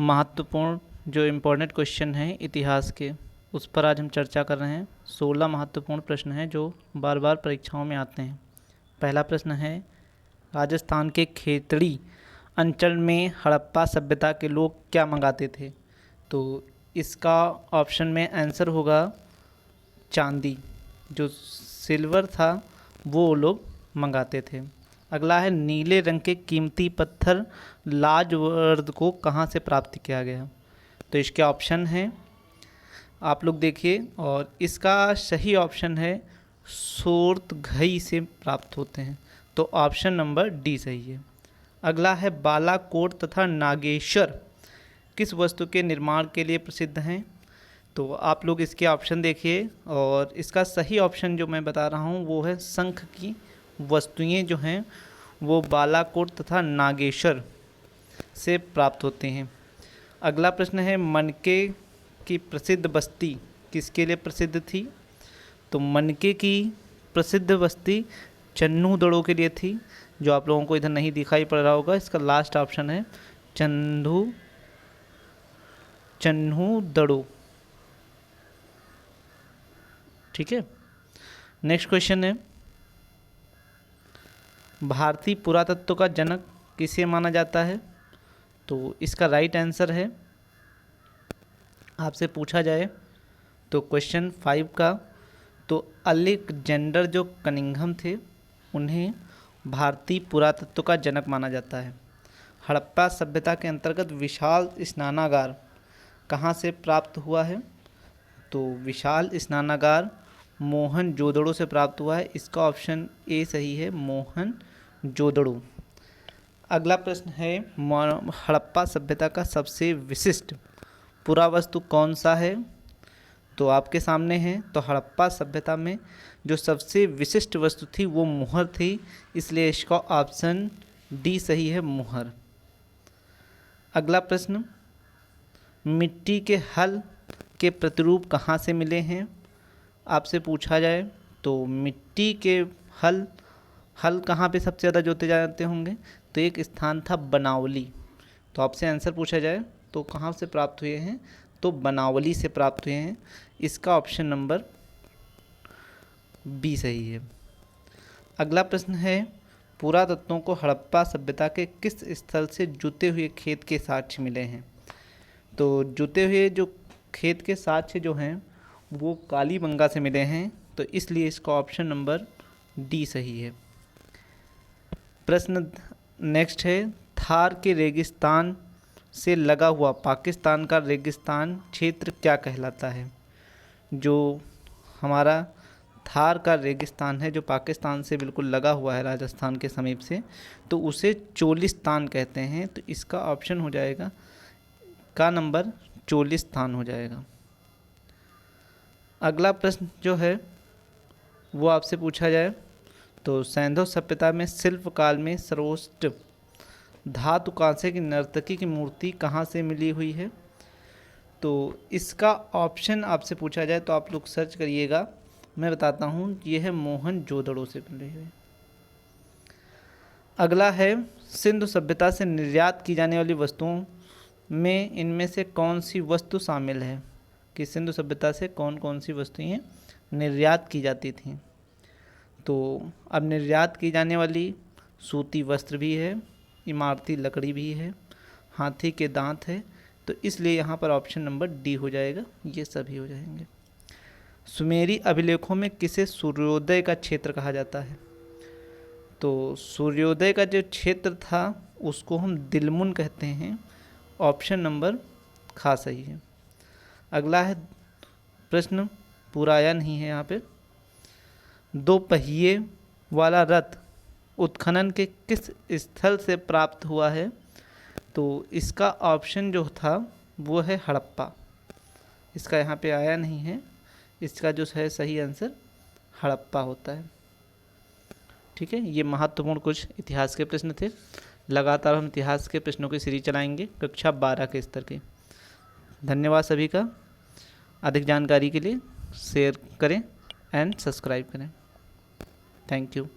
महत्वपूर्ण जो important question हैं इतिहास के, उस पर आज हम चर्चा कर रहे हैं। 16 महत्वपूर्ण प्रश्न हैं जो बार बार परीक्षाओं में आते हैं। पहला प्रश्न है, राजस्थान के खेतड़ी अंचल में हड़प्पा सभ्यता के लोग क्या मंगाते थे? तो इसका ऑप्शन में आंसर होगा चांदी। जो सिल्वर था वो लोग मंगाते थे। अगला है, नीले रंग के कीमती पत्थर लाजवर्द को कहाँ से प्राप्त किया गया? तो इसके ऑप्शन हैं, आप लोग देखिए, और इसका सही ऑप्शन है सोरतघई से प्राप्त होते हैं। तो ऑप्शन नंबर डी सही है। अगला है, बालाकोट तथा नागेश्वर किस वस्तु के निर्माण के लिए प्रसिद्ध हैं? तो आप लोग इसके ऑप्शन देखिए, और इसका सही ऑप्शन जो मैं बता रहा हूँ वो है शंख की वस्तुएं जो हैं वो बालाकोट तथा नागेश्वर से प्राप्त होते हैं। अगला प्रश्न है, मनके की प्रसिद्ध बस्ती किसके लिए प्रसिद्ध थी? तो मनके की प्रसिद्ध बस्ती चन्हूदड़ों के लिए थी, जो आप लोगों को इधर नहीं दिखाई पड़ रहा होगा। इसका लास्ट ऑप्शन है चन्हूदड़ों। ठीक है। नेक्स्ट क्वेश्चन है, भारतीय पुरातत्व का जनक किसे माना जाता है? तो इसका राइट आंसर है, आपसे पूछा जाए तो क्वेश्चन 5 का, तो अलेक्जेंडर जो कनिंघम थे उन्हें भारतीय पुरातत्व का जनक माना जाता है। हड़प्पा सभ्यता के अंतर्गत विशाल स्नानागार कहाँ से प्राप्त हुआ है? तो विशाल स्नानागार मोहनजोदड़ो से प्राप्त हुआ है। इसका ऑप्शन ए सही है, मोहनजोदड़ो। अगला प्रश्न है, हड़प्पा सभ्यता का सबसे विशिष्ट पुरावस्तु कौन सा है? तो आपके सामने है। तो हड़प्पा सभ्यता में जो सबसे विशिष्ट वस्तु थी वो मुहर थी, इसलिए इसका ऑप्शन डी सही है, मुहर। अगला प्रश्न, मिट्टी के हल के प्रतिरूप कहाँ से मिले हैं? आपसे पूछा जाए तो मिट्टी के हल कहाँ पे सबसे ज़्यादा जोते जाते होंगे? तो एक स्थान था बनावली। तो आपसे आंसर पूछा जाए तो कहाँ से प्राप्त हुए हैं? तो बनावली से प्राप्त हुए हैं। इसका ऑप्शन नंबर बी सही है। अगला प्रश्न है, पुरातत्वों को हड़प्पा सभ्यता के किस स्थल से जुते हुए खेत के साक्ष्य मिले हैं? तो जुते हुए जो खेत के साक्ष्य जो हैं वो कालीबंगा से मिले हैं, तो इसलिए इसका ऑप्शन नंबर डी सही है। प्रश्न नेक्स्ट है, थार के रेगिस्तान से लगा हुआ पाकिस्तान का रेगिस्तान क्षेत्र क्या कहलाता है? जो हमारा थार का रेगिस्तान है जो पाकिस्तान से बिल्कुल लगा हुआ है, राजस्थान के समीप से, तो उसे चोलिस्तान कहते हैं। तो इसका ऑप्शन हो जाएगा का नंबर चोलिस्तान हो जाएगा। अगला प्रश्न जो है वो आपसे पूछा जाए तो सैंधव सभ्यता में शिल्प काल में सर्वोत्कृष्ट धातु कांसे की नर्तकी की मूर्ति कहाँ से मिली हुई है? तो इसका ऑप्शन आपसे पूछा जाए तो आप लोग सर्च करिएगा, मैं बताता हूँ, ये है मोहनजोदड़ो से मिली हुई। अगला है, सिंधु सभ्यता से निर्यात की जाने वाली वस्तुओं में इनमें से कौन सी वस्तु शामिल है? कि सिंधु सभ्यता से कौन कौन सी वस्तुएं निर्यात की जाती थीं? तो अब निर्यात की जाने वाली सूती वस्त्र भी है, इमारती लकड़ी भी है, हाथी के दांत है, तो इसलिए यहाँ पर ऑप्शन नंबर डी हो जाएगा, ये सभी हो जाएंगे। सुमेरी अभिलेखों में किसे सूर्योदय का क्षेत्र कहा जाता है? तो सूर्योदय का जो क्षेत्र था उसको हम दिलमुन कहते हैं। ऑप्शन नंबर खा सही है। अगला है प्रश्न, पूरा आया नहीं है यहाँ पे, 2 पहिए वाला रथ उत्खनन के किस स्थल से प्राप्त हुआ है? तो इसका ऑप्शन जो था वो है हड़प्पा। इसका यहाँ पे आया नहीं है, इसका जो है सही आंसर हड़प्पा होता है। ठीक है, ये महत्वपूर्ण कुछ इतिहास के प्रश्न थे। लगातार हम इतिहास के प्रश्नों की सीरीज चलाएंगे कक्षा 12 के स्तर के। धन्यवाद सभी का। अधिक जानकारी के लिए शेयर करें एंड सब्सक्राइब करें। Thank you.